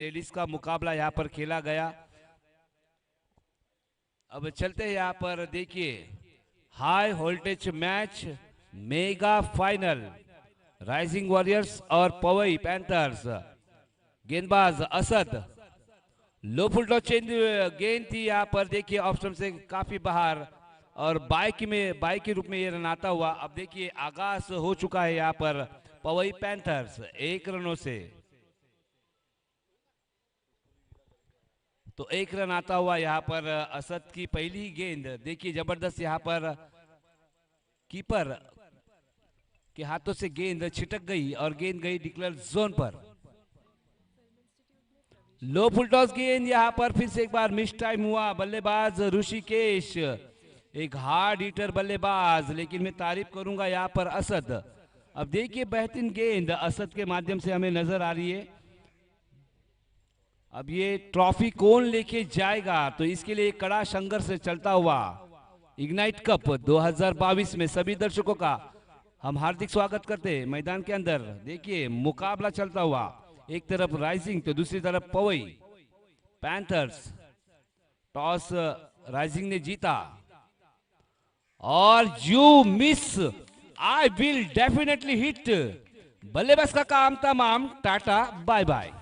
Ladies का मुकाबला यहाँ पर खेला गया। अब चलते हैं यहाँ पर, देखिए high voltage match, mega final, rising warriors और पवई पैंथर्स। गेंदबाज असद, लो फुल टॉस चेंज गेंद थी यहाँ पर, देखिए ऑप्शन से काफी बाहर और बाइक के रूप में ये रन आता हुआ। अब देखिए आगाज हो चुका है यहाँ पर पवई पैंथर्स 1 रनों से। तो 1 रन आता हुआ यहाँ पर असद की पहली गेंद, देखिए जबरदस्त यहाँ पर कीपर के हाथों से गेंद छिटक गई और गेंद गई डिक्लेयर जोन पर। लो फुल टॉस गेंद यहाँ पर फिर से एक बार मिस टाइम हुआ। बल्लेबाज ऋषिकेश एक हार्ड हिटर बल्लेबाज, लेकिन मैं तारीफ करूंगा यहाँ पर असद। अब देखिए बेहतरीन गेंद असद के माध्यम से हमें नजर आ रही है। अब ये ट्रॉफी कौन लेके जाएगा, तो इसके लिए कड़ा संघर्ष चलता हुआ। इग्नाइट कप 2022 में सभी दर्शकों का हम हार्दिक स्वागत करते हैं मैदान के अंदर। देखिए मुकाबला चलता हुआ, एक तरफ राइजिंग तो दूसरी तरफ पवई पैंथर्स। टॉस राइजिंग ने जीता और you miss, I will definitely hit. बल्लेबाज का काम तमाम, टाटा बाय बाय।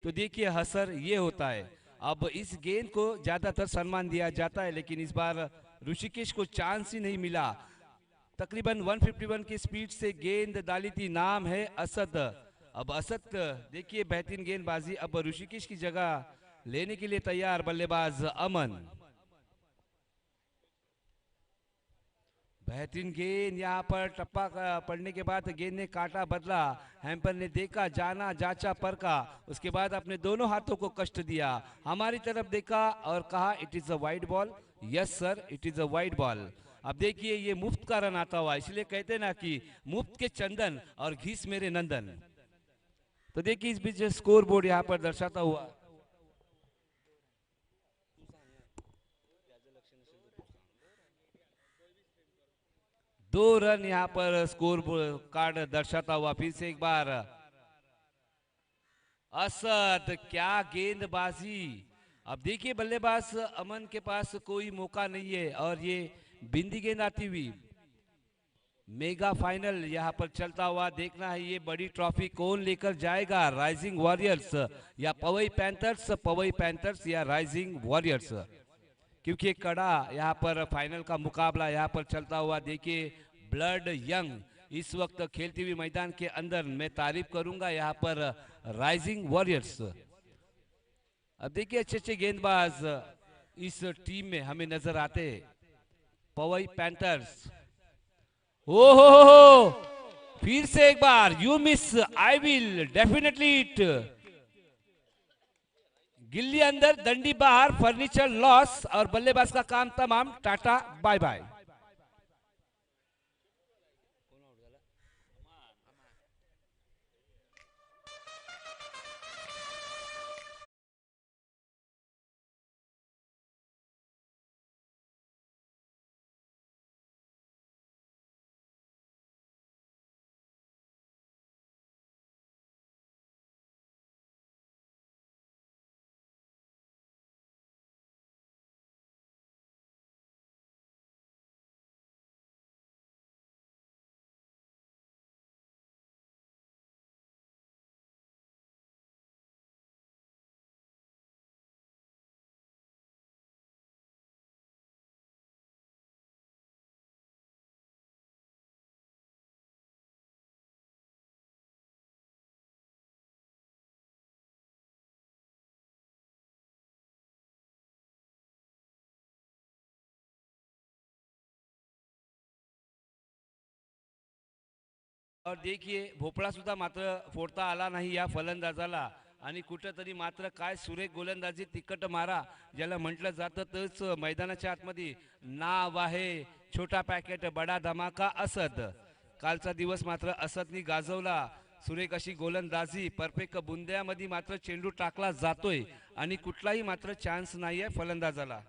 तो देखिए हसर ये होता है। अब इस गेंद को ज्यादातर सम्मान दिया जाता है, लेकिन इस बार ऋषिकेश को चांस ही नहीं मिला। तकरीबन 151 की स्पीड से गेंद डाली थी, नाम है असद। अब असद देखिए बेहतरीन गेंदबाजी, अब ऋषिकेश की जगह लेने के लिए तैयार बल्लेबाज अमन। बेहतरीन गेंद यहाँ पर टप्पा पड़ने के बाद गेंद ने काटा बदला। हैम्पर ने देखा, जाना, जांचा, परखा, उसके बाद अपने दोनों हाथों को कष्ट दिया, हमारी तरफ देखा और कहा it is a wide ball. Yes sir, it is a wide ball. अब देखिए ये मुफ्त का रन आता हुआ, इसलिए कहते हैं ना कि मुफ्त के चंदन और घीस मेरे नंदन। तो देखिए इस बीच स्कोर बोर्ड यहाँ पर दर्शाता हुआ। 2 रन यहाँ पर स्कोर कार्ड दर्शाता हुआ। फिर से एक बार असद, क्या गेंदबाजी। अब देखिए बल्लेबाज अमन के पास कोई मौका नहीं है और ये बिंदी गेंद आती हुई। मेगा फाइनल यहाँ पर चलता हुआ, देखना है ये बड़ी ट्रॉफी कौन लेकर जाएगा, राइजिंग वॉरियर्स या पवई पैंथर्स या राइजिंग वॉरियर्स। क्योंकि कड़ा यहाँ पर फाइनल का मुकाबला यहाँ पर चलता हुआ। देखिए ब्लड यंग इस वक्त खेलती हुई मैदान के अंदर, मैं तारीफ करूंगा यहाँ पर राइजिंग वॉरियर्स। अब देखिए अच्छे अच्छे गेंदबाज इस टीम में हमें नजर आते। पवई पैंथर्स, ओ हो, फिर से एक बार you miss, I will definitely it. गिल्ली अंदर, दंडी बाहर, फर्नीचर लॉस और बल्लेबाज का काम तमाम, टाटा बाय बाय। और देखिए भोपळा सुद्धा मात्र फोडता आला नाही या फलंदाजाला आणि कुठंतरी मात्र काय सुरेख गोलंदाजी तिकट मारा ज्याला म्हटलं जातं तच मैदानाच्या आतमध्ये नाव आहे छोटा पॅकेट बडा धमाका असद. कालचा दिवस मात्र असदनी गाजवला. सुरेख अशी गोलंदाजी परफेक्ट बुंद्यामध्ये मात्र चेंडू टाकला जातोय आणि कुठलाही मात्र चान्स नाहीये फलंदाजाला.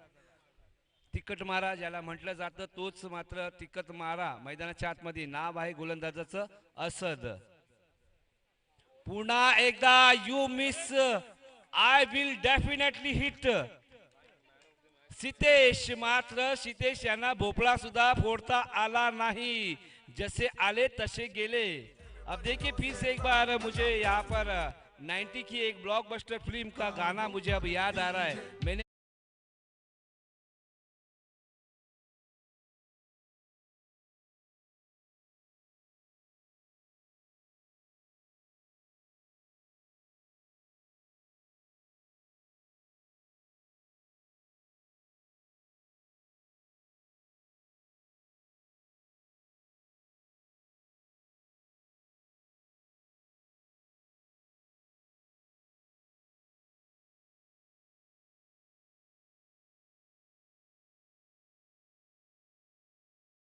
तिकट मारा ज्याला म्हटलं जातं तोच मात्र तिकट मारा मैदानाच्या आतमध्ये नाव आहे गोलंदाजाचं असद. पुन्हा एकदा you miss I will definitely hit. Sitesh मात्र सितेश यांना भोपळा सुद्धा फोडता आला नहीं, जैसे आले तसे गेले. अब देखिए फिर से एक बार मुझे यहाँ पर 90 की एक ब्लॉकबस्टर फिल्म का गाना मुझे अब याद आ रहा है. मैंने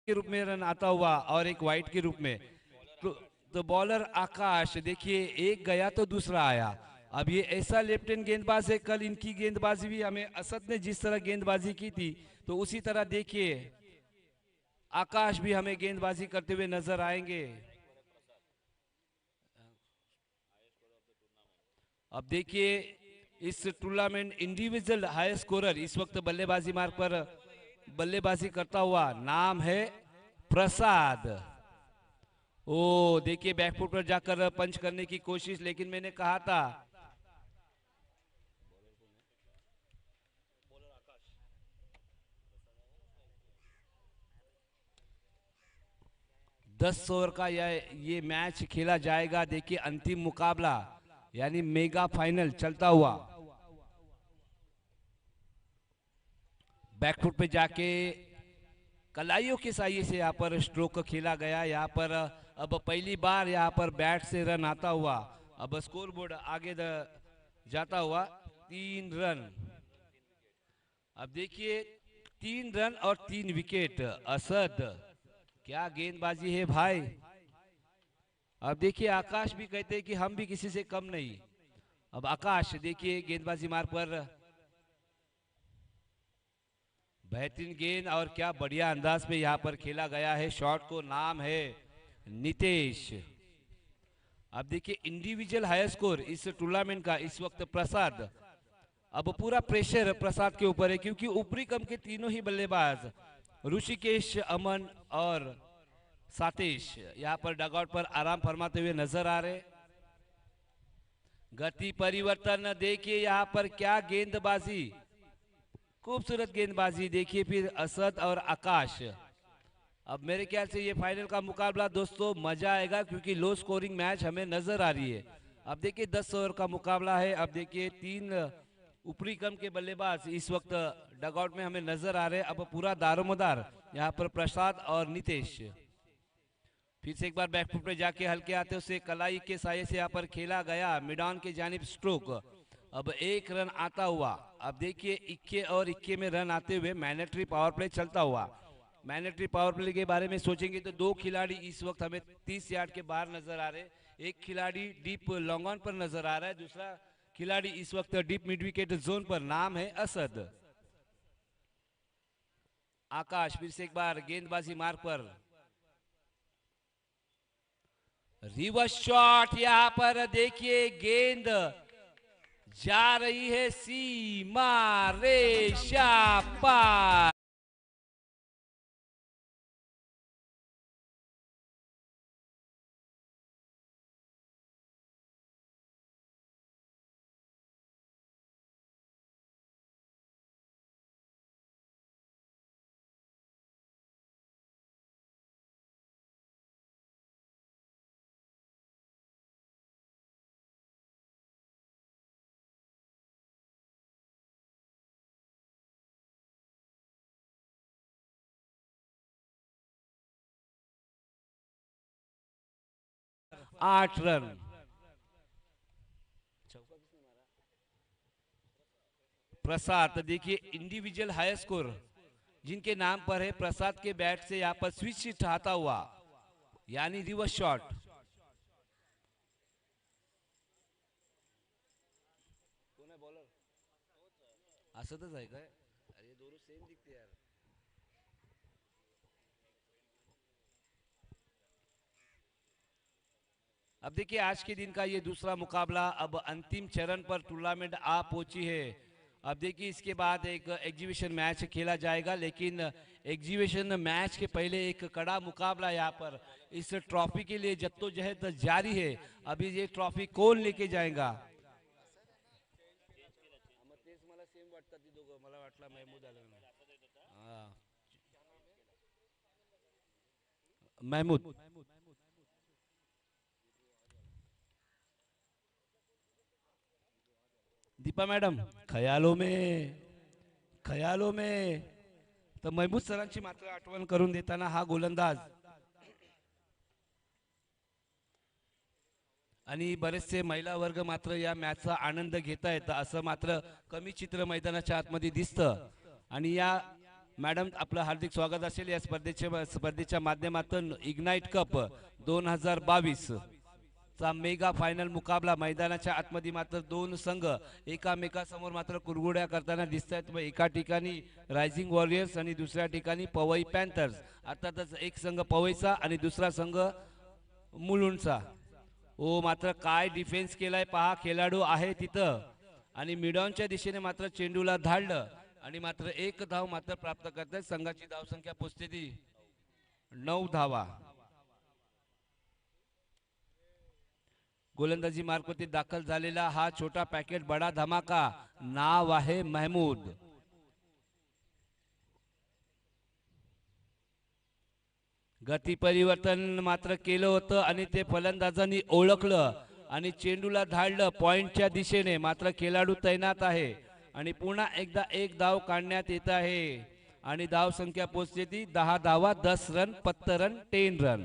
के रूप में रन आता हुआ और एक वाइट के रूप में तो बॉलर आकाश देखिए एक गया तो दूसरा आया. अब ये ऐसा लेफ्ट हैंड गेंदबाज है. कल इनकी गेंदबाजी भी हमें असद ने जिस तरह गेंदबाजी की थी तो उसी तरह देखिए आकाश भी हमें गेंदबाजी करते हुए नजर आएंगे. अब देखिए इस टूर्नामेंट इंडिविजुअल हाई स्कोरर इस वक्त बल्लेबाजी मार्ग पर बल्लेबाजी करता हुआ नाम है प्रसाद. ओ देखिए बैकफुट पर जाकर पंच करने की कोशिश, लेकिन मैंने कहा था 10 ओवर का ये मैच खेला जाएगा. देखिए अंतिम मुकाबला यानी मेगा फाइनल चलता हुआ. बैकफुट पे जाके कलाइयों के सहारे से यहाँ पर स्ट्रोक खेला गया. यहाँ पर अब पहली बार यहाँ पर बैट से रन आता हुआ. अब स्कोरबोर्ड आगे जाता हुआ 3 रन. अब देखिए 3 रन और 3 विकेट. असद क्या गेंदबाजी है भाई. अब देखिए आकाश भी कहते हैं कि हम भी किसी से कम नहीं. अब आकाश देखिए गेंदबाजी मार्ग पर बेहतरीन गेंद और क्या बढ़िया अंदाज में यहाँ पर खेला गया है. शॉट को नाम है नितेश. अब देखिए इंडिविजुअल हाई स्कोर इस टूर्नामेंट का इस वक्त प्रसाद. अब पूरा प्रेशर प्रसाद के ऊपर है क्योंकि ऊपरी क्रम के तीनों ही बल्लेबाज ऋषिकेश, अमन और सातेश यहाँ पर डगआउट पर आराम फरमाते हुए नजर आ रहे. गति परिवर्तन देखिए यहाँ पर क्या गेंदबाजी, खूबसूरत गेंदबाजी. देखिए फिर असद और आकाश. अब मेरे ख्याल से ये फाइनल का मुकाबला दोस्तों मजा आएगा क्योंकि लो स्कोरिंग मैच हमें नजर आ रही है. अब देखिए 10 ओवर का मुकाबला है. अब देखिए 3 ऊपरी क्रम के बल्लेबाज इस वक्त डगआउट में हमें नजर आ रहे हैं. अब पूरा दारोमदार यहाँ पर प्रसाद और नितेश. फिर से एक बार बैकफुट पे जाके हल्के आते उसे कलाई के साये से यहाँ पर खेला गया. मिडान के जानिब स्ट्रोक. अब 1 रन आता हुआ. अब देखिए 21 और 21 में रन आते हुए मैंडेटरी पावर प्ले चलता हुआ. मैंडेटरी पावर प्ले के बारे में सोचेंगे तो 2 खिलाड़ी इस वक्त हमें 30 यार्ड के बाहर नजर आ रहे. एक खिलाड़ी डीप लॉन्ग ऑन पर नजर आ रहा है, दूसरा खिलाड़ी इस वक्त डीप मिड विकेट जोन पर. नाम है असद. आकाश फिर से एक बार गेंदबाजी मार्ग पर. रिवर्स शॉट यहां पर देखिए गेंद जा रही है सीमा रेशा पार. 8 रन। प्रसाद, तो देखिए इंडिविजुअल हाई स्कोर जिनके नाम पर है, प्रसाद के बैट से यहाँ पर स्विच उठाता हुआ यानी रिवर्स शॉट। असतच आहे काय? अरे दोनों सेम दिखते यार। अब देखिए आज के दिन का ये दूसरा मुकाबला अब अंतिम चरण पर टूर्नामेंट आ पहुंची है। अब देखिए इसके बाद एक एग्जीबिशन मैच खेला जाएगा, लेकिन एग्जीबिशन मैच के पहले एक कड़ा मुकाबला यहाँ पर इस ट्रॉफी के लिए जद्दोजहद जारी है। अभी ये ट्रॉफी कौन लेके जाएगा? महमूद। दीपा मॅडम, ख्यालों में तर महमूद सरांची मात्र आठवण करून देताना हा गोलंदाज आणि बरेचसे महिला वर्ग मात्र या मॅचचा आनंद घेत आहेत असं मात्र कमी चित्र मैदानाच्या आतमध्ये दिसतं। आणि या मॅडम आपलं हार्दिक स्वागत असेल या स्पर्धेच्या माध्यमातून इग्नाइट कप 2022 चा मेगा फायनल मुकाबला मैदानाच्या आतमध्ये मात्र दोन संघ एकामेकासमोर मात्र कुरघोड्या करताना दिसत आहेत। एका ठिकाणी रायझिंग वॉरियर्स आणि दुसऱ्या ठिकाणी पवई पॅन्थर्स। अर्थातच एक संघ पवईचा आणि दुसरा संघ मुलुंडचा। ओ मात्र काय डिफेन्स केलाय पहा, खेळाडू आहे तिथं आणि मिडॉनच्या दिशेने मात्र चेंडूला धाडलं आणि मात्र एक धाव मात्र प्राप्त करतात। संघाची धावसंख्या पोहोचते ती 9 धावा। गोलंदाजी मार्कवरती दाखल झालेला हा छोटा पॅकेट बडा धमाका, नाव आहे महमूद। गती परिवर्तन मात्र केलं होतं आणि ते फलंदाजांनी ओळखलं आणि चेंडूला धाडलं पॉइंटच्या दिशेने। मात्र खेळाडू तैनात आहे आणि पुन्हा एकदा एक धाव काढण्यात येत आहे आणि धाव संख्या पोहोचते ती 10 धावा, 10 रन, 15 रन, 10 रन।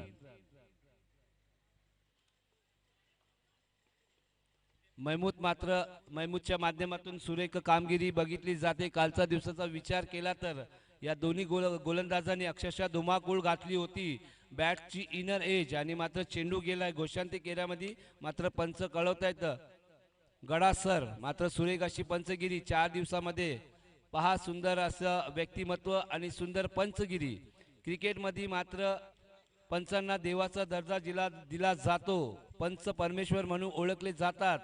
महमूदच्या माध्यमातून सुरेख कामगिरी बघितली जाते। कालचा दिवसाचा विचार केला तर या दोन्ही गोलंदाजांनी अक्षरशः धुमाकूळ घातली होती। बॅटची इनर एज आणि मात्र चेंडू गेलाय घोषांती केल्यामध्ये मात्र पंच कळवतायत गडा सर। मात्र सुरेख अशी पंचगिरी 4 दिवसामध्ये पहा, सुंदर असं व्यक्तिमत्व आणि सुंदर पंचगिरी। क्रिकेटमध्ये मात्र पंचांना देवाचा दर्जा दिला जातो, पंच परमेश्वर म्हणून ओळखले जातात।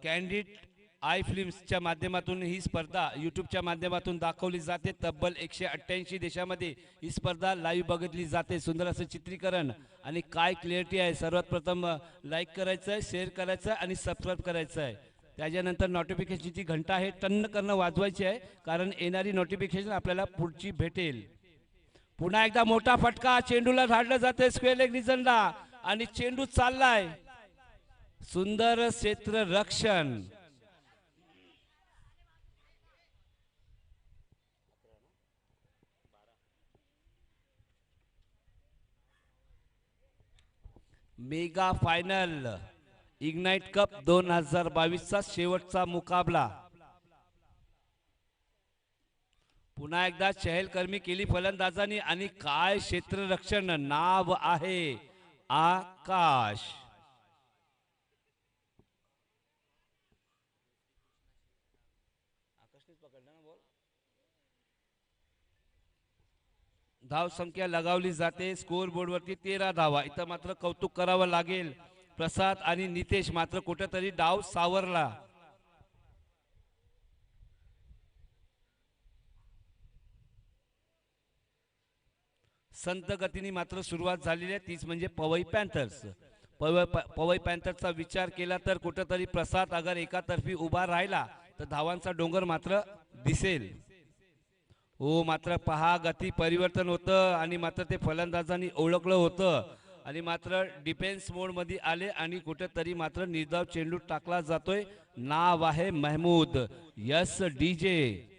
कॅन्डिड आय फिल्म्सच्या माध्यमातून ही स्पर्धा यूट्यूबच्या माध्यमातून दाखवली जाते। तब्बल 188 देशामध्ये ही स्पर्धा लाईव्ह बघितली जाते। सुंदर असं चित्रीकरण आणि काय क्लिअरिटी आहे। सर्वात प्रथम लाईक करायचं आहे, शेअर करायचं आहे आणि सबस्क्राईब करायचं आहे। त्याच्यानंतर नोटिफिकेशनची घंटा आहे टन्न करणं वाजवायची आहे, कारण येणारी नोटिफिकेशन आपल्याला पुढची भेटेल। पुन्हा एकदा मोठा फटका, चेंडूला धाडलं जाते स्क्वेअर लेग रिजनला आणि चेंडू चाललाय। सुंदर क्षेत्र रक्षण। मेगा फायनल इग्नाइट कप 2022 चा शेवटचा मुकाबला। पुन्हा एकदा चहलकर्मी केली फलंदाजांनी आणि काय क्षेत्ररक्षण, नाव आहे आकाश। धाव संख्या लगावली जाते स्कोर बोर्डवरती 13 धावा। इथं मात्र कौतुक करावं लागेल, प्रसाद आणि नितेश मात्र कुठेतरी डाव सावरला। संत गतीने मात्र सुरुवात झालेली आहे, तीच म्हणजे पवई पॅन्थर्स. पवई पॅन्थर्सचा विचार केला तर कुठंतरी प्रसाद अगर एकातर्फी उभा राहिला तर धावांचा डोंगर मात्र दिसेल. हो, मात्र पहा गती परिवर्तन होतं आणि मात्र ते फलंदाजांनी ओळखलं होतं आणि मात्र डिफेन्स मोड मध्ये आले आणि कुठेतरी मात्र निर्धाव चेंडू टाकला जातोय. नाव आहे महमूद. Yes DJ.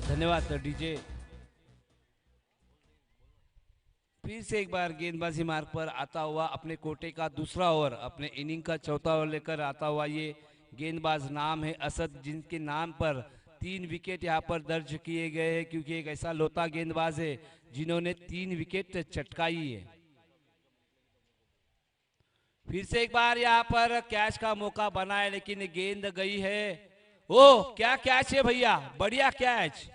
धन्यवाद डीजे. फिर से एक बार गेंदबाजी मार्ग पर आता हुआ अपने कोटे का दूसरा ओवर, अपने इनिंग का चौथा ओवर लेकर आता हुआ ये गेंदबाज नाम है असद, जिनके नाम पर 3 विकेट यहाँ पर दर्ज किए गए हैं, क्योंकि एक ऐसा लोता गेंदबाज है जिन्होंने 3 विकेट चटकाई है. फिर से एक बार यहाँ पर कैच का मौका बना है, लेकिन गेंद गई है. ओ क्या कैच है भैया, बढ़िया कैच.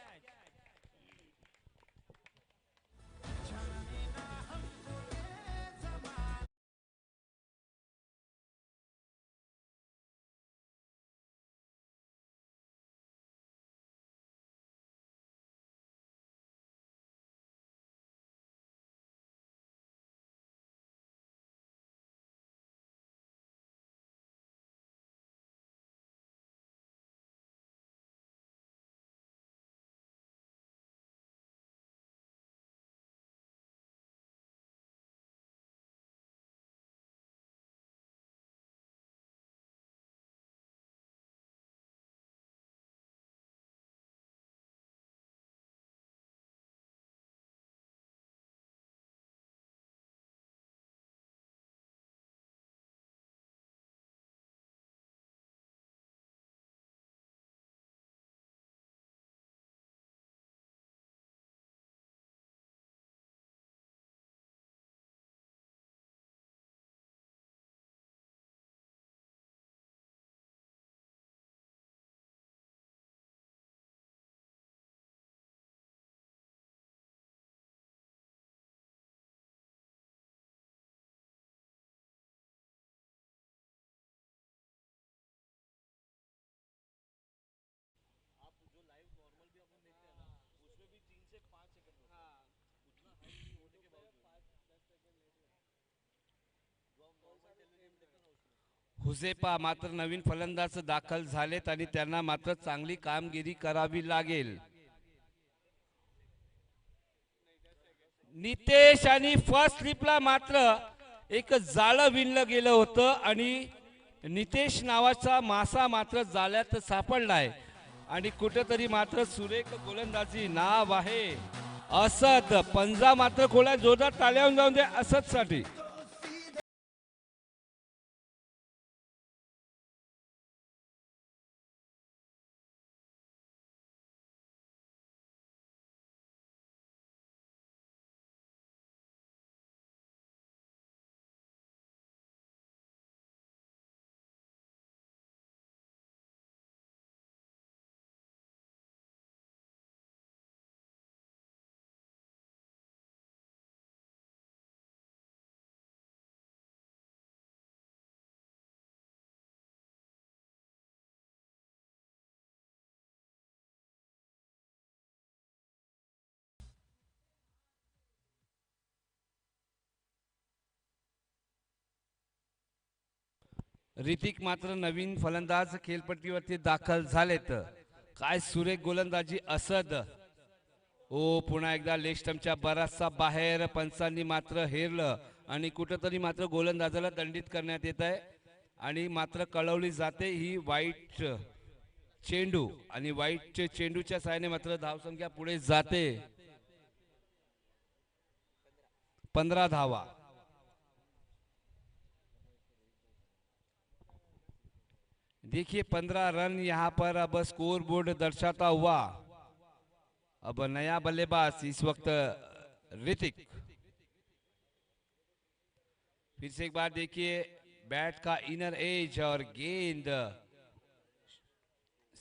हुसेपा मात्र नवीन फलंदाज दाखल झालेत आणि त्यांना मात्र चांगली कामगिरी करावी लागेल. नितेश आणि फर्स्ट स्लिपला मात्र एक जाळं विणलं गेलं होतं आणि नितेश नावाचा मासा मात्र जाळ्यात सापडलाय आणि कुठेतरी मात्र सुरेख गोलंदाजी. नाव आहे असद. पंजा मात्र खोला, जोरदार टाळ्या जाऊन दे असद साठी. ऋतिक मात्र नवीन फलंदाज खेळपट्टीवरती दाखल झालेत. काय सुरेख गोलंदाजी असद. ओ पुन्हा एकदा लेग स्टंपच्या बराचसा बाहेर, पंचांनी मात्र हेरलं आणि कुठेतरी मात्र गोलंदाजाला दंडित करण्यात येत आहे आणि मात्र कळवली जाते ही वाईट चेंडू आणि वाईट चेंडूच्या साहाय्याने मात्र धावसंख्या पुढे जाते. 15 धावा. देखिए 15 रन यहाँ पर अब स्कोर बोर्ड दर्शाता हुआ. अब नया बल्लेबाज इस वक्त ऋतिक। फिर से एक बार देखिए, बैट का इनर एज और गेंद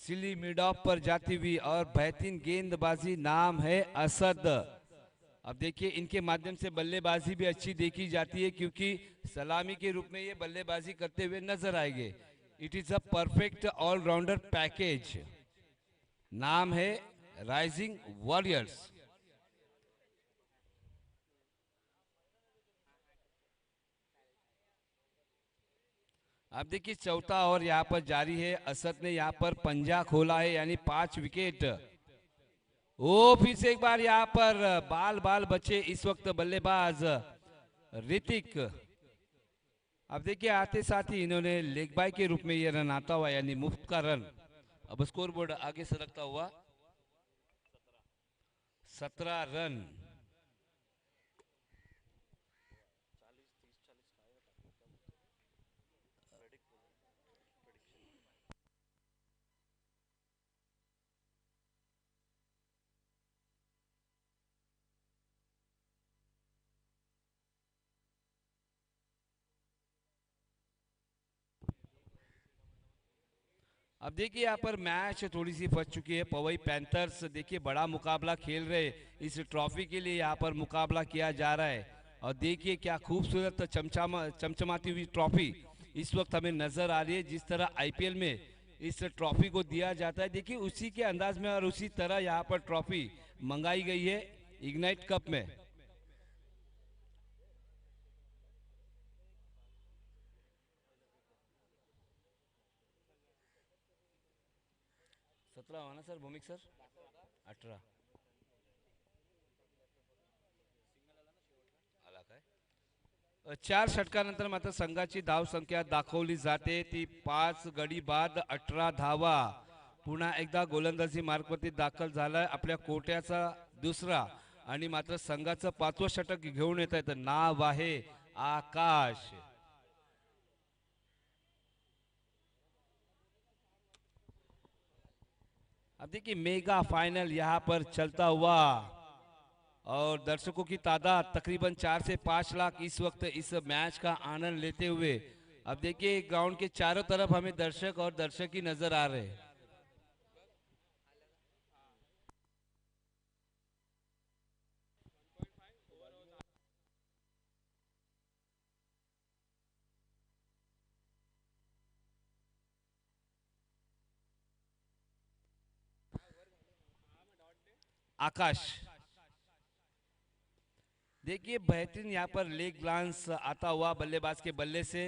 सिली मिड ऑफ पर जाती हुई और बेहतरीन गेंदबाजी, नाम है असद। अब देखिए इनके माध्यम से बल्लेबाजी भी अच्छी देखी जाती है, क्योंकि सलामी के रूप में ये बल्लेबाजी करते हुए नजर आएंगे। It is a perfect allrounder package, नाम है राइजिंग वॉरियर्स। अब देखिए चौथा ओवर यहाँ पर जारी है। असद ने यहाँ पर पंजा खोला है, यानी 5 विकेट। ओ फिर से एक बार यहाँ पर बाल बाल बचे इस वक्त बल्लेबाज ऋतिक। अब देखिए आते साथ ही इन्होंने लेग बाय के रूप में ये रन आता हुआ, यानी मुफ्त का रन। अब स्कोर बोर्ड आगे सरकता हुआ 17 रन। अब देखिए यहाँ पर मैच थोड़ी सी फंस चुकी है। पवई पैंथर्स देखिए बड़ा मुकाबला खेल रहे, इस ट्रॉफी के लिए यहाँ पर मुकाबला किया जा रहा है। और देखिए क्या खूबसूरत चमचमाती हुई ट्रॉफी इस वक्त हमें नजर आ रही है। जिस तरह आईपीएल में इस ट्रॉफी को दिया जाता है, देखिए उसी के अंदाज में और उसी तरह यहाँ पर ट्रॉफी मंगाई गई है इग्नाइट कप में। 17 हुआ ना सर, भूमिक सर? 18 आला काय? 4 षटकानंतर मात्र संघाची धावसंख्या दाखवली जाते ती 5 गडी बाद 18 धावा। पुन्हा एकदा गोलंदाजी मार्कवरती दाखल झालाय आपल्या कोट्याचा दुसरा आणि मात्र संघाचं 5वं षटक घेऊन येत आहेत, नाव आहे आकाश। अब देखिए मेगा फाइनल यहाँ पर चलता हुआ और दर्शकों की तादाद तकरीबन 4 से 5 लाख इस वक्त इस मैच का आनंद लेते हुए। अब देखिए ग्राउंड के चारों तरफ हमें दर्शक और दर्शक ही नजर आ रहे हैं। आकाश देखिए बेहतरीन यहाँ पर लेग ग्लांस आता हुआ बल्लेबाज के बल्ले से।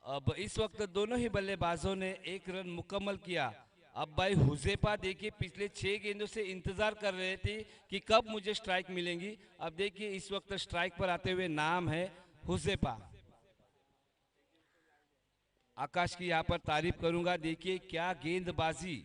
अब इस वक्त दोनों ही बल्लेबाजों ने एक रन मुकम्मल किया। अब भाई हुजैफा देखिए पिछले 6 गेंदों से इंतजार कर रहे थे कि कब मुझे स्ट्राइक मिलेंगी। अब देखिए इस वक्त स्ट्राइक पर आते हुए, नाम है हुजैफा। आकाश की यहाँ पर तारीफ करूंगा, देखिए क्या गेंदबाजी।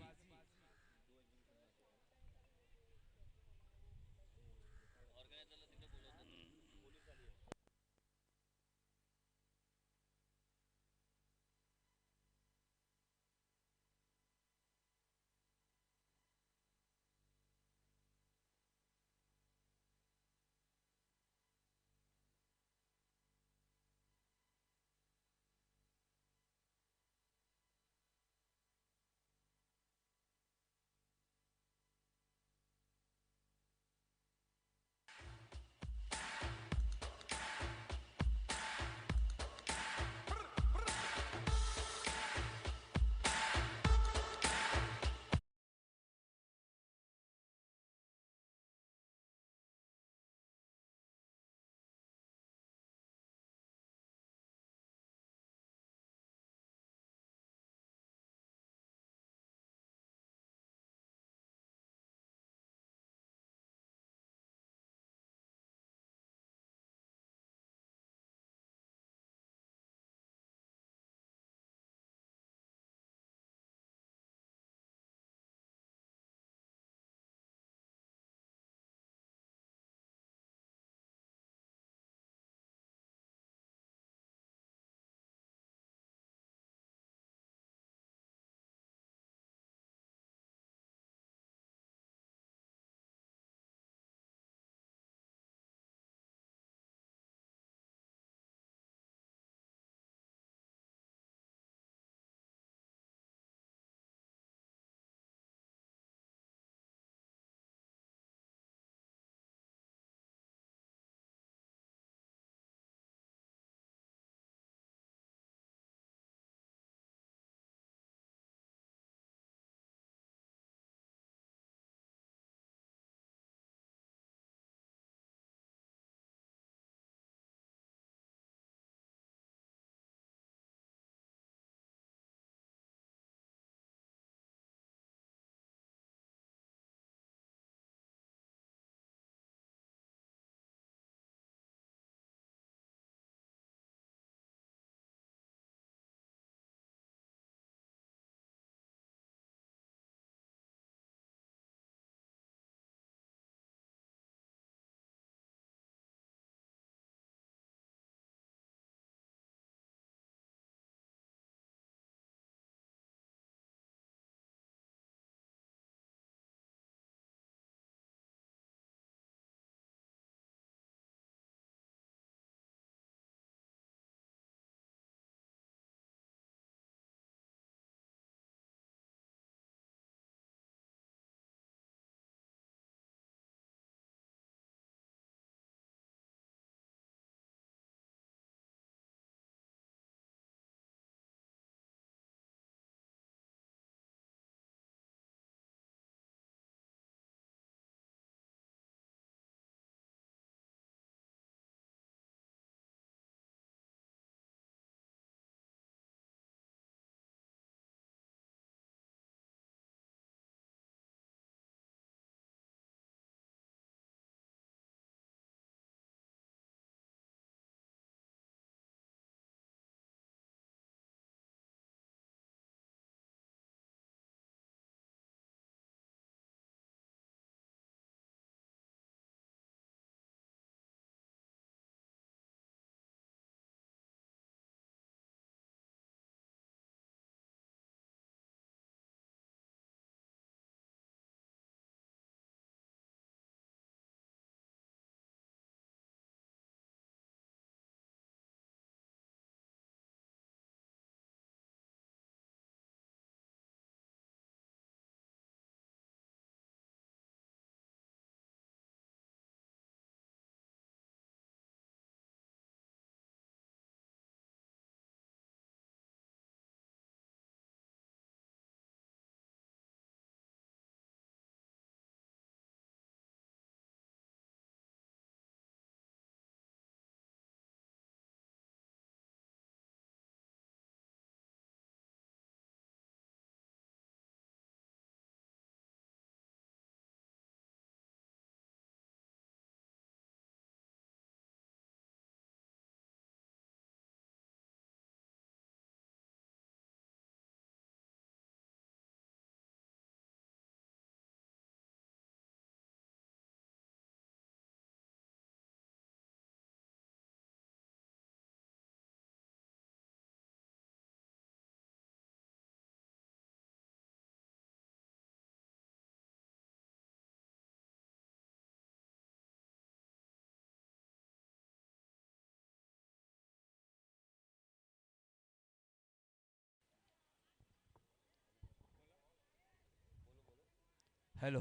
हेलो।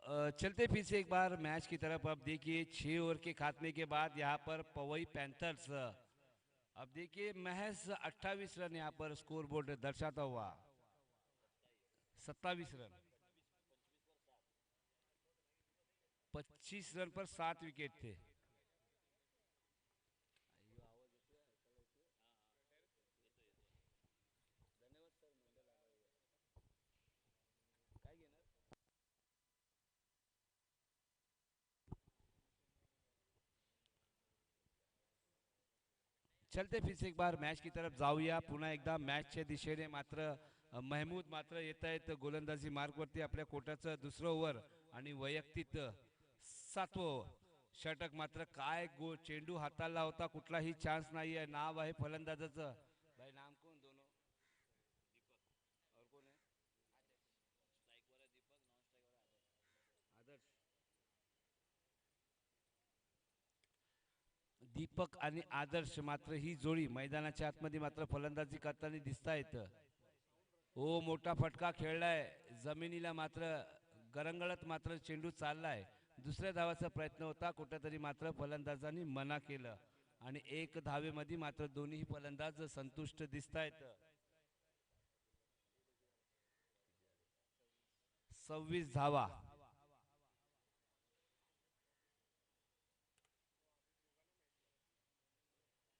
चलते फिर से एक बार मैच की तरफ। अब देखिए 6 ओवर के खात्मे के बाद यहाँ पर पवई पैंथर्स, अब देखिए महज 28 रन यहाँ पर स्कोर बोर्ड दर्शाता हुआ। 27 रन, 25 रन पर 7 विकेट थे। चलते फिर से एक बार मॅच की तरफ जाऊया पुन्हा एकदा मॅचच्या दिशेने। मात्र महमूद मात्र येत आहेत गोलंदाजी मार्कवरती आपल्या कोटाचं दुसरं ओव्हर आणि वैयक्तिक 7वं षटक। मात्र काय चेंडू हाताला होता, कुठलाही चान्स नाही आहे। नाव आहे फलंदाजाचं, भाई नाम कोण दोनों, और कोण आहे, आदर्श, दीपक आणि आदर्श मात्र ही जोडी मैदानाच्या आतमध्ये मात्र फलंदाजी करताना दिसतायत। ओ मोठा फटका खेळलाय जमिनीला, मात्र गरंगळत मात्र चेंडू चाललाय। दुसऱ्या धावाचा प्रयत्न होता, कुठेतरी मात्र फलंदाजांनी मना केलं आणि एक धावेमध्ये मात्र दोन्ही फलंदाज संतुष्ट दिसतायत। 26 धावा।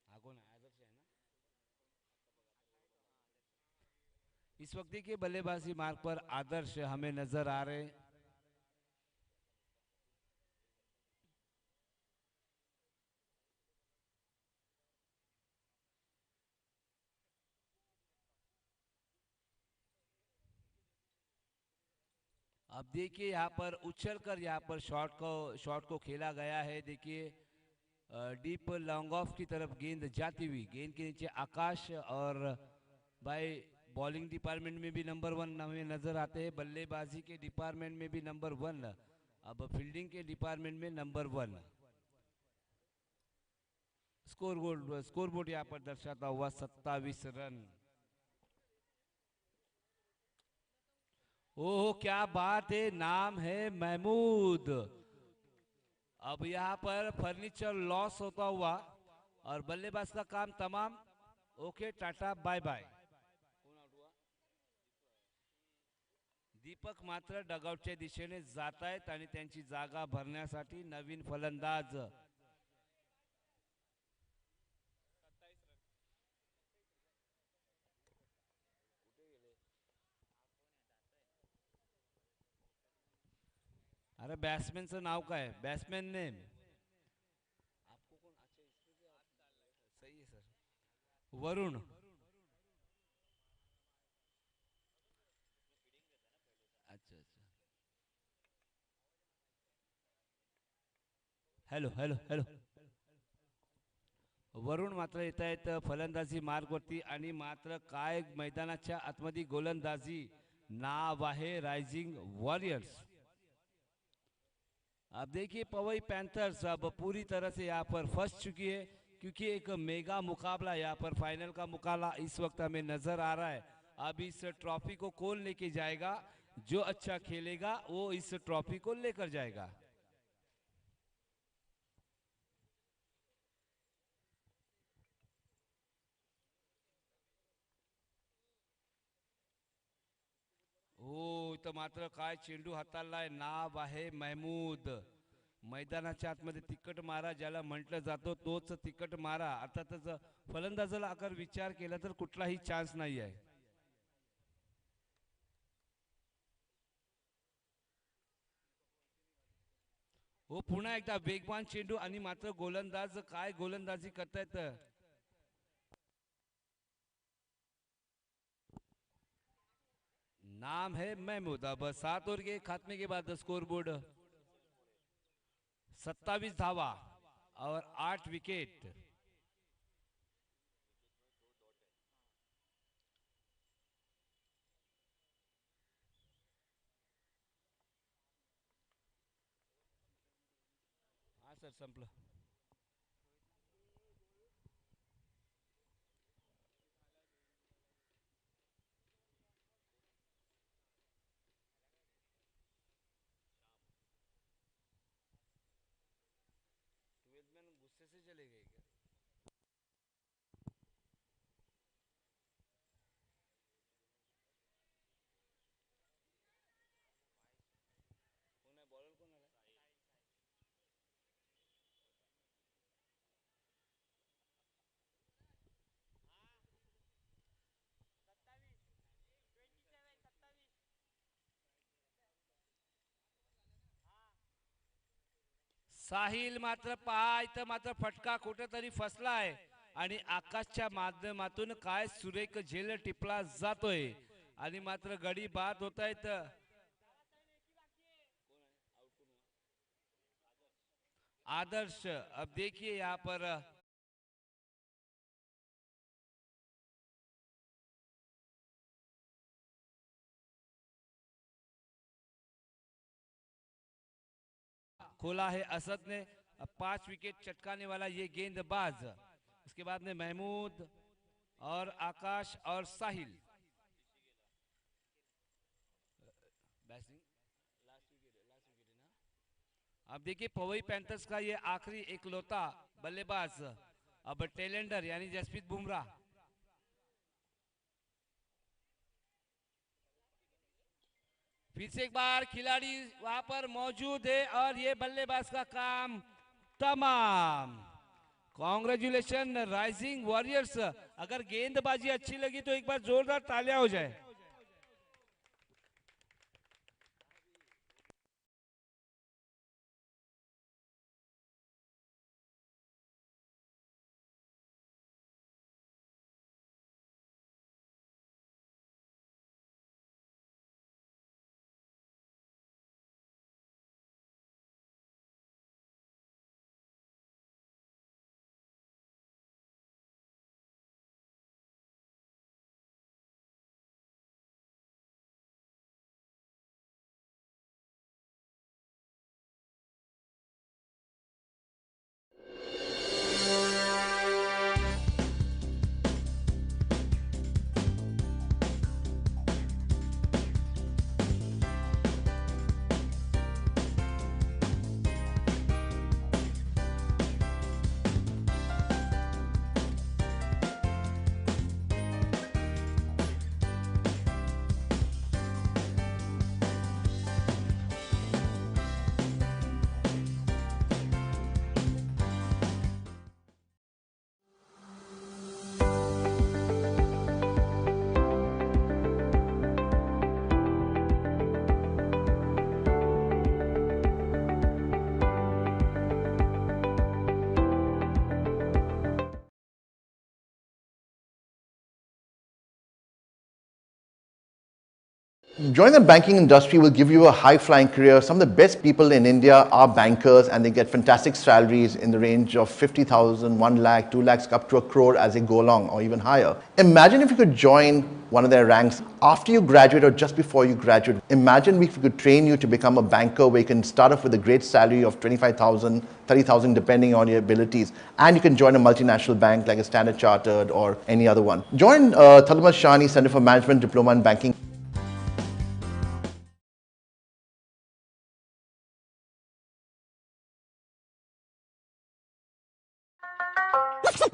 आगो ना आदर्श है ना। इस वक्त देखिए बल्लेबाजी मार्ग पर आदर्श हमें नजर आ रहे हैं। अब देखिए यहाँ पर उछलकर यहाँ पर शॉट को खेला गया है। देखिए डीप लॉन्ग ऑफ की तरफ गेंद जाती हुई, गेंद के नीचे आकाश और भाई बॉलिंग डिपार्टमेंट में भी नंबर 1 हमें नजर आते हैं, बल्लेबाजी के डिपार्टमेंट में भी नंबर 1, अब फील्डिंग के डिपार्टमेंट में नंबर 1। स्कोर बोर्ड यहाँ पर दर्शाता हुआ 27 रन। ओह क्या बात है, नाम है महमूद। अब यहाँ पर फर्नीचर लॉस होता हुआ और बल्लेबाज का काम तमाम। Okay tata bye bye. Deepak मात्र डगआउटच्या दिशेने जात आहेत आणि त्यांची जागा भरण्यासाठी नवीन फलंदाज। अरे बॅट्समॅनचं नाव काय, बॅट्समॅन नेम आपको कौन, अच्छा सही है सर, वरुण। अच्छा अच्छा, हॅलो हॅलो हॅलो, वरुण मात्र येत आहेत फलंदाजी मार्गवरती आणि मात्र काय मैदानाच्या आतमध्ये गोलंदाजी, नाव आहे राइजिंग वॉरियर्स। अब देखिए पवई पैंथर्स अब पूरी तरह से यहाँ पर फंस चुकी है, क्योंकि एक मेगा मुकाबला यहाँ पर फाइनल का मुकाबला इस वक्त हमें नजर आ रहा है। अब इस ट्रॉफी को कौन लेके जाएगा, जो अच्छा खेलेगा वो इस ट्रॉफी को लेकर जाएगा। हो तर मात्र काय चेंडू हाताळलाय, नाव आहे महमूद। मैदानाच्या आतमध्ये तिकट मारा ज्याला म्हटलं जातो तोच तिकट मारा, अर्थातच फलंदाजाला अगर विचार केला तर कुठलाही चान्स नाही आहे। हो पुन्हा एकदा वेगवान चेंडू आणि मात्र गोलंदाज काय गोलंदाजी करतायत। नाम है महमूद। अब 7 ओवर के खात्मे के बाद स्कोर बोर्ड 27 धावा और 8 विकेट। हाँ सर संपलं। से चले गए क्या? कौन है बॉलर, कौन है? साहिल मात्र पहा इथं मात्र फटका कुठेतरी फसला आहे आणि आकाशच्या माध्यमातून काय सुरेख झेल टिपला जातोय आणि मात्र गडी बाद होत आहेत. आदर्श, अब देखिए यहाँ पर खोला है असद ने. अब 5 विकेट चटकाने वाला ये गेंदबाज. उसके बाद में महमूद और आकाश और साहिल. बैटिंग लास्ट विकेट है, ना. अब देखिए पवई पैंथर्स का ये आखिरी इकलौता बल्लेबाज अब टेलेंडर यानी जसप्रीत बुमराह. फिर से एक बार खिलाड़ी वहां पर मौजूद है और ये बल्लेबाज का काम तमाम. Congratulation rising warriors. अगर गेंदबाजी अच्छी लगी तो एक बार जोरदार तालियां हो जाए. Joining the banking industry will give you a high-flying career. Some of the best people in India are bankers and they get fantastic salaries in the range of 50,000, 1 lakh, 2 lakhs, up to a crore as they go along or even higher. Imagine if you could join one of their ranks after you graduate or just before you graduate. Imagine if we could train you to become a banker where you can start off with a great salary of 25,000, 30,000 depending on your abilities, and you can join a multinational bank like a Standard Chartered or any other one. Join Thalmas Shani Center for Management Diploma in Banking.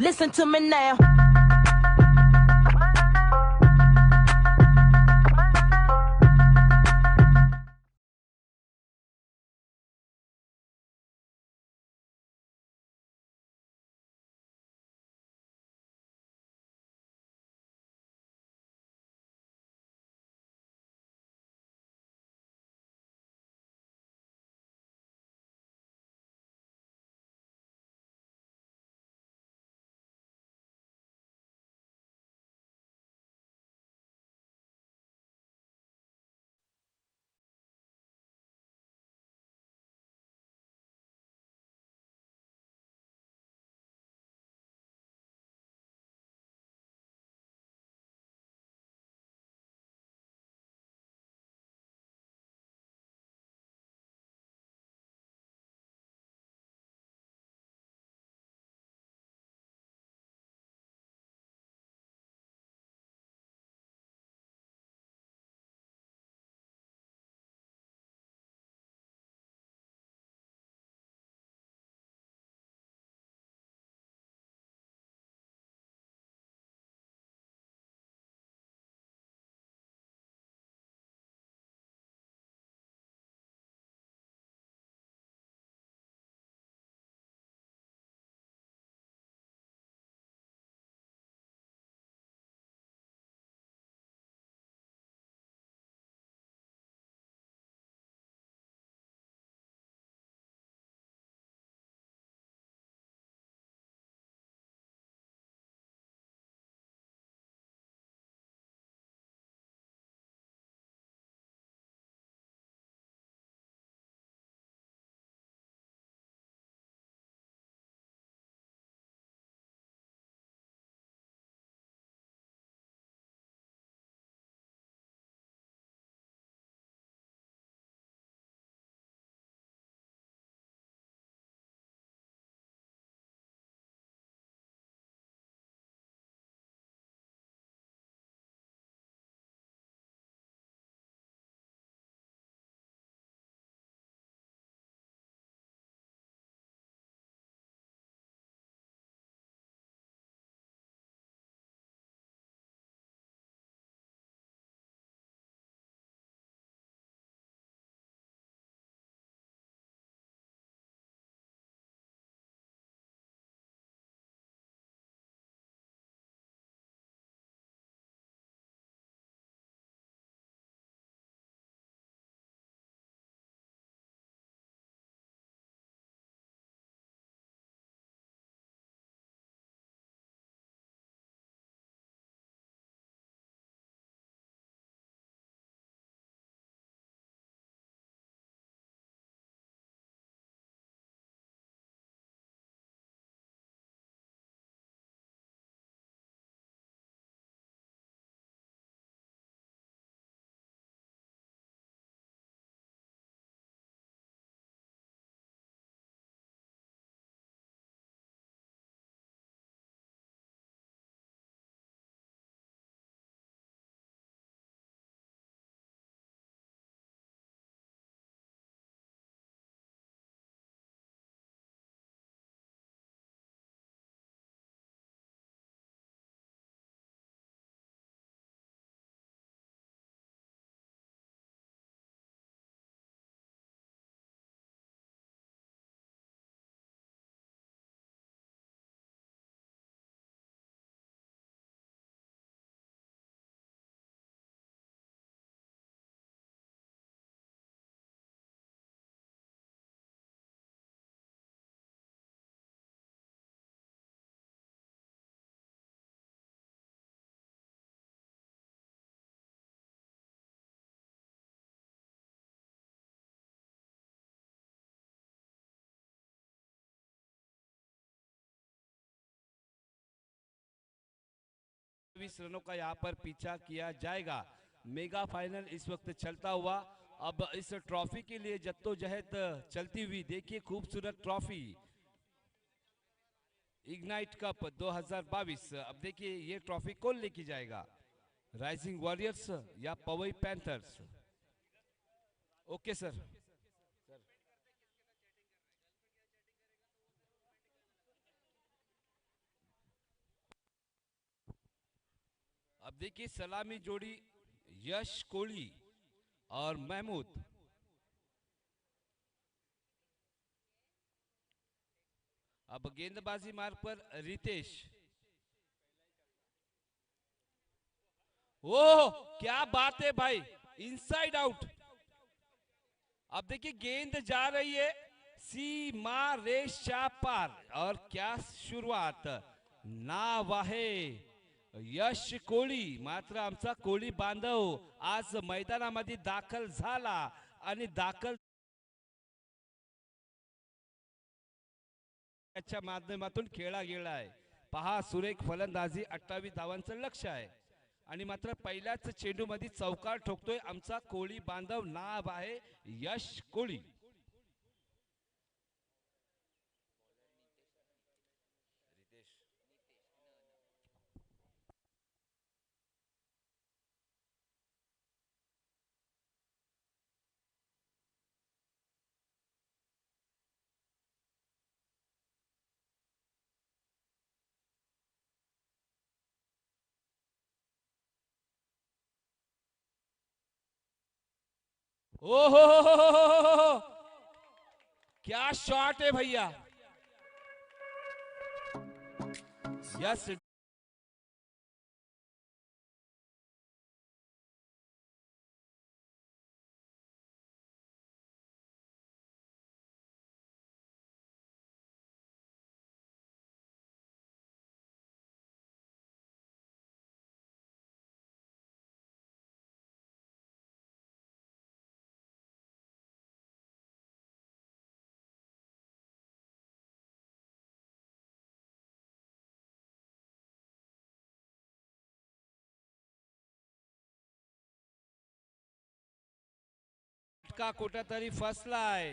Listen to me now. 20 रनों का यहाँ पर पीछा किया जाएगा। Mega final इस वक्त चलता हुआ, अब इस ट्रॉफी के लिए जद्दोजहद चलती हुई। देखिए खूबसूरत ट्रॉफी इग्नाइट कप 2022। अब देखिए ये ट्रॉफी कौन लेके जाएगा, राइजिंग वॉरियर्स या पवई पैंथर्स। Okay sir. अब देखिए सलामी जोड़ी यश कोहली और महमूद। अब गेंदबाजी मार्ग पर रितेश। ओह क्या बात है भाई, इनसाइड आउट। अब देखिए गेंद जा रही है सीमा रेशा पार, और क्या शुरुआत ना वाहे यश कोहली। मात्र आमचा कोहली बांधव आज मैदानामध्ये दाखल झाला आणि दाखल च्या माध्यमातून खेळला गेला आहे। पहा सुरेख फलंदाजी, 28 धावांचं लक्ष्य आहे आणि मात्र पहिल्याच चेंडूमध्ये चौकार ठोकतोय आमचा कोहली बांधव, नाव आहे यश कोहली। ओहो क्या शॉट है भैया, यस। का कुठेतरी फसलाय,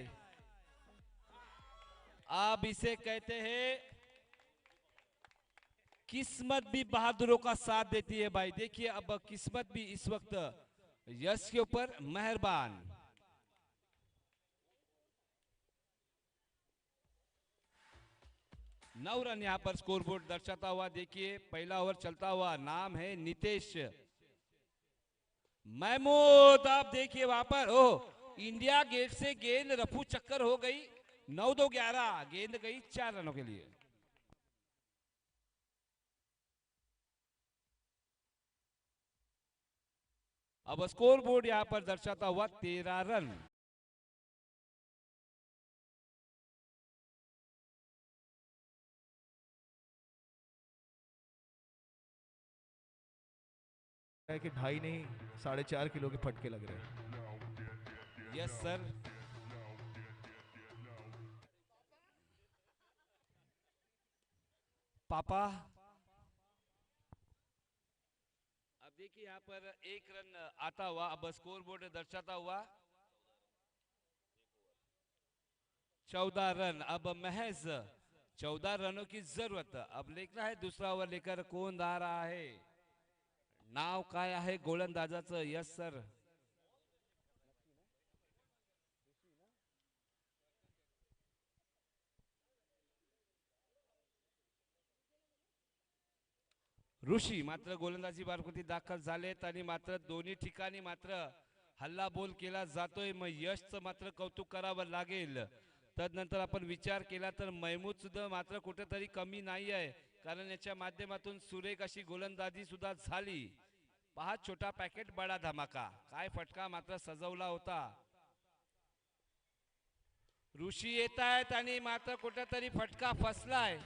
अब इसे कहते हैं किस्मत भी बहादुरों का साथ देती है भाई। देखिए अब किस्मत भी इस वक्त यश के ऊपर मेहरबान। 9 रन यहां पर स्कोरबोर्ड दर्शाता हुआ। देखिए पहला ओवर चलता हुआ, नाम है नितेश महमूद। आप देखिए वहां पर ओह इंडिया गेट से गेंद रफू चक्कर हो गई। 9-2-11 गेंद गई 4 रनों के लिए। अब स्कोरबोर्ड यहां पर दर्शाता हुआ 13 रन। है कि 2.5 नहीं 4.5 किलो के फटके लग रहे हैं। Yes sir. पापा अब देखिए यहां पर 1 रन आता हुआ। अब स्कोरबोर्ड दर्शाता हुआ 14 रन। अब महज 14 रनों की जरूरत। अब देखना है दूसरा ओवर लेकर कौन आ रहा है, नाव काय आहे गोलंदाजाचं। Yes sir. ऋषी मात्र गोलंदाजी बारकुती दाखल झालेत आणि मात्र दोन्ही ठिकाणी मात्र हल्ला बोल केला जातोय। मग यशचं मात्र कौतुक करावं लागेल। तदनंतर आपण विचार केला तर महमूद सुद्धा मात्र कुठेतरी कमी नाही आहे, कारण याच्या माध्यमातून सुरेख अशी गोलंदाजी सुद्धा झाली। पहा छोटा पॅकेट बडा धमाका, काय फटका मात्र सजवला होता। ऋषी येत आहेत आणि मात्र कुठेतरी फटका फसलाय।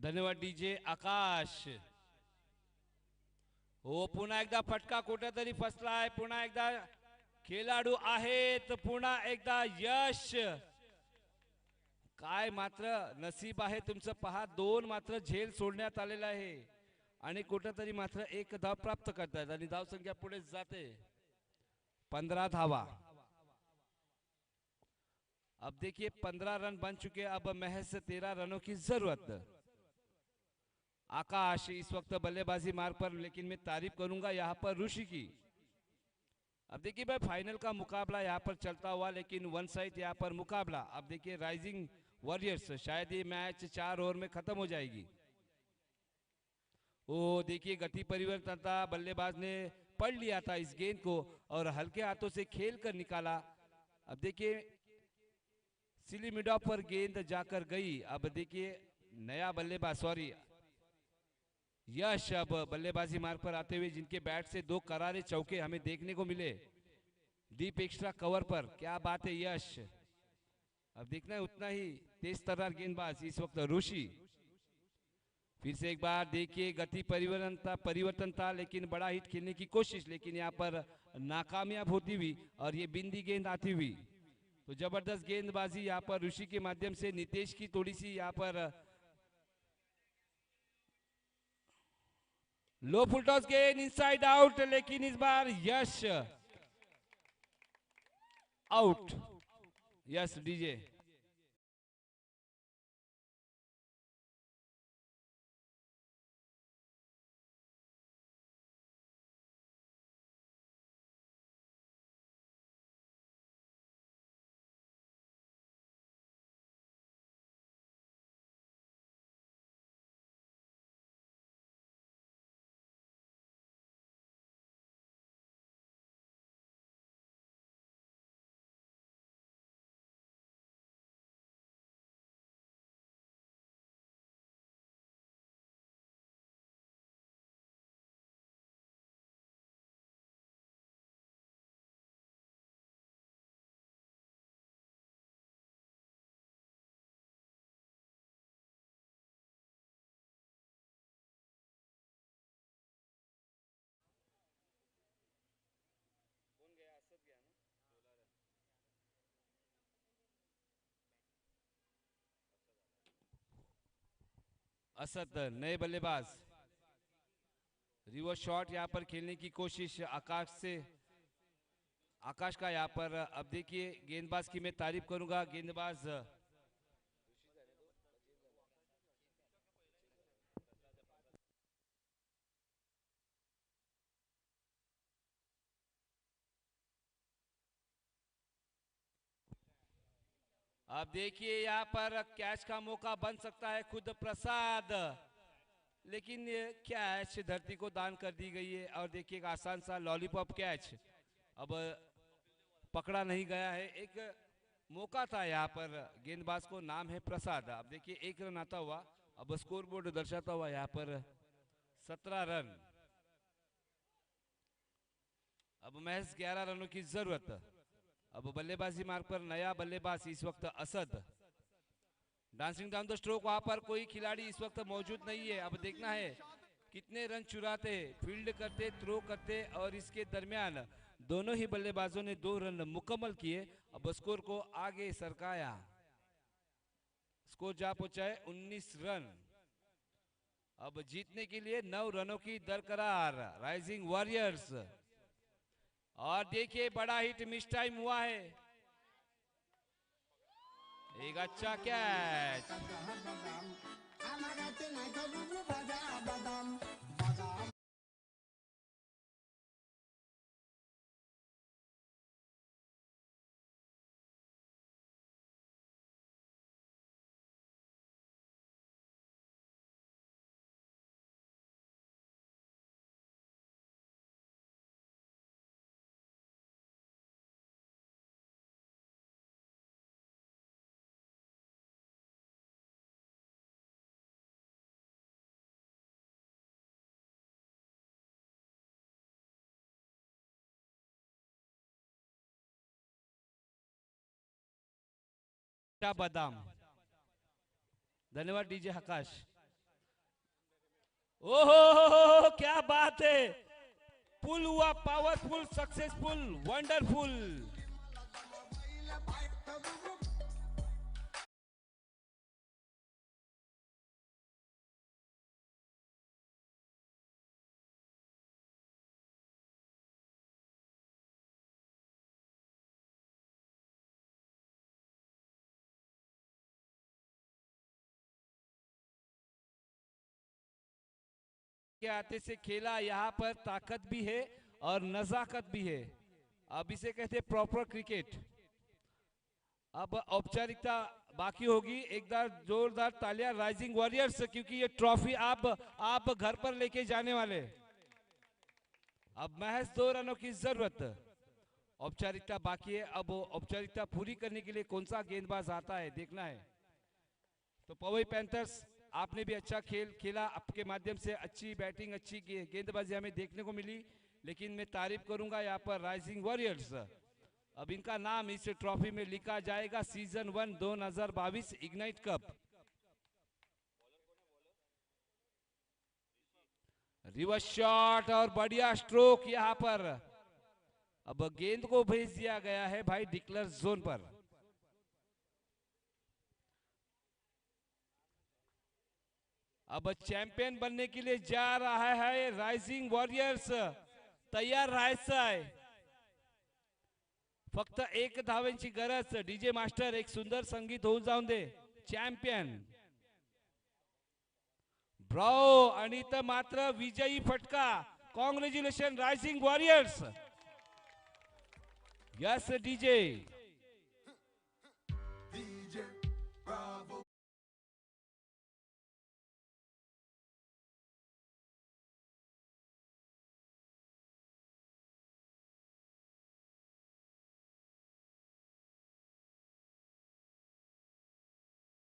धन्यवाद डीजे आकाश. हो पुन्हा एकदा फटका कुठेतरी फसलाय. पुन्हा एकदा खेळाडू आहेत. पुन्हा एकदा यश. काय मात्र नसीब आहे तुमचं पहा. 2 मात्र झेल सोडण्यात आलेला आहे आणि कुठेतरी मात्र 1 धाव प्राप्त करतात आणि धाव संख्या पुढे जाते 15 धावा. अब देखिए 15 रन बन चुके. अब महज 13 रनों की जरूरत. आकाश इस वक्त बल्लेबाजी मार्ग पर, लेकिन मैं तारीफ करूंगा यहाँ पर ऋषि की. अब देखिए भाई फाइनल का मुकाबला यहाँ पर चलता हुआ, लेकिन वन साइड यहाँ पर मुकाबला. अब देखिए राइजिंग वॉरियर्स, शायद ये मैच 4 ओवर में खत्म हो जाएगी. ओ देखिए गति परिवर्तन था. बल्लेबाज ने पढ़ लिया था इस गेंद को और हल्के हाथों से खेल कर निकाला. अब देखिए सिली मिड ऑफ पर गेंद जाकर गई. अब देखिए नया बल्लेबाज सॉरी यश अब बल्लेबाजी मार्ग पर आते हुए, जिनके बैट से 2 करारे चौके हमें देखने को मिले डीप एक्स्ट्रा कवर पर. क्या बात है यश. अब देखना है उतना ही तेज तर्रार गेंदबाज इस वक्त ऋषि. फिर से एक बार देखिए गति परिवर्तन था लेकिन बड़ा हिट खेलने की कोशिश, लेकिन यहाँ पर नाकामयाब होती हुई और ये बिंदी गेंद आती हुई. तो जबरदस्त गेंदबाजी यहाँ पर ऋषि के माध्यम से. नितेश की थोड़ी सी यहाँ पर लो फुल टॉस गेंद इनसाइड आउट, लेकिन इस बार Yash out. Yes DJ. Asad नए बल्लेबाज. रिवर्स शॉट यहाँ पर खेलने की कोशिश आकाश से. आकाश का यहाँ पर अब देखिए गेंदबाज की मैं तारीफ करूंगा. गेंदबाज अब देखिए यहाँ पर कैच का मौका बन सकता है. खुद प्रसाद, लेकिन कैच धरती को दान कर दी गई है. और देखिए एक आसान सा लॉलीपॉप कैच अब पकड़ा नहीं गया है. एक मौका था यहाँ पर गेंदबाज को. नाम है प्रसाद. अब देखिए 1 रन आता हुआ. अब स्कोर बोर्ड दर्शाता हुआ यहाँ पर 17 रन. अब महज 11 रनों की जरूरत. अब बल्लेबाजी मार्ग पर नया बल्लेबाज इस वक्त Asad. Dancing down the stroke. वहां पर कोई खिलाड़ी इस वक्त मौजूद नहीं है. अब देखना है कितने रन चुराते, फील्ड करते, थ्रो करते, और इसके दरमियान दोनों ही बल्लेबाजों ने 2 रन मुकम्मल किए. अब स्कोर को आगे सरकाया. स्कोर जा पहुंचा है 19 रन. अब जीतने के लिए 9 रनों की दरकरार राइजिंग वॉरियर्स. और देखिए बड़ा हिट मिस टाइम हुआ है. एक अच्छा कैच. बादाम. धन्यवाद डीजे आकाश. ओहो क्या बात है, पुल हुआ, पावरफुल, सक्सेसफुल, वंडरफुल। के आते से खेला, यहाँ पर ताकत भी है और नजाकत भी है। अब इसे कहते हैं प्रॉपर क्रिकेट। अब औपचारिकता बाकी होगी। एक बार जोरदार तालियां राइजिंग वॉरियर्स, क्योंकि ये ट्रॉफी आप घर पर लेके जाने वाले। अब महज 2 रनों की जरूरत। औपचारिकता बाकी है। अब औपचारिकता पूरी करने के लिए कौन सा गेंदबाज आता है देखना है। तो पवई पैंथर्स, आपने भी अच्छा खेला, आपके माध्यम से अच्छी बैटिंग, अच्छी गेंदबाजी हमें देखने को मिली। लेकिन मैं तारीफ करूंगा यहाँ पर राइजिंग वॉरियर्स। अब इनका नाम इस ट्रॉफी में लिखा जाएगा, season 1 2022 ignite cup. Reverse shot और बढ़िया स्ट्रोक यहाँ पर। अब गेंद को भेज दिया गया है भाई डिक्लेयर जोन पर। अब चैंपियन बनने के लिए जा रहा है राइजिंग वॉरियर्स। तयार राहायचं आहे, फक्त 1 धावांची गरज। डीजे मास्टर एक सुंदर संगीत होऊन जाऊन दे। चॅम्पियन ब्रावो, आणि इथं मात्र विजयी फटका। Congratulation rising warriors. Yes DJ.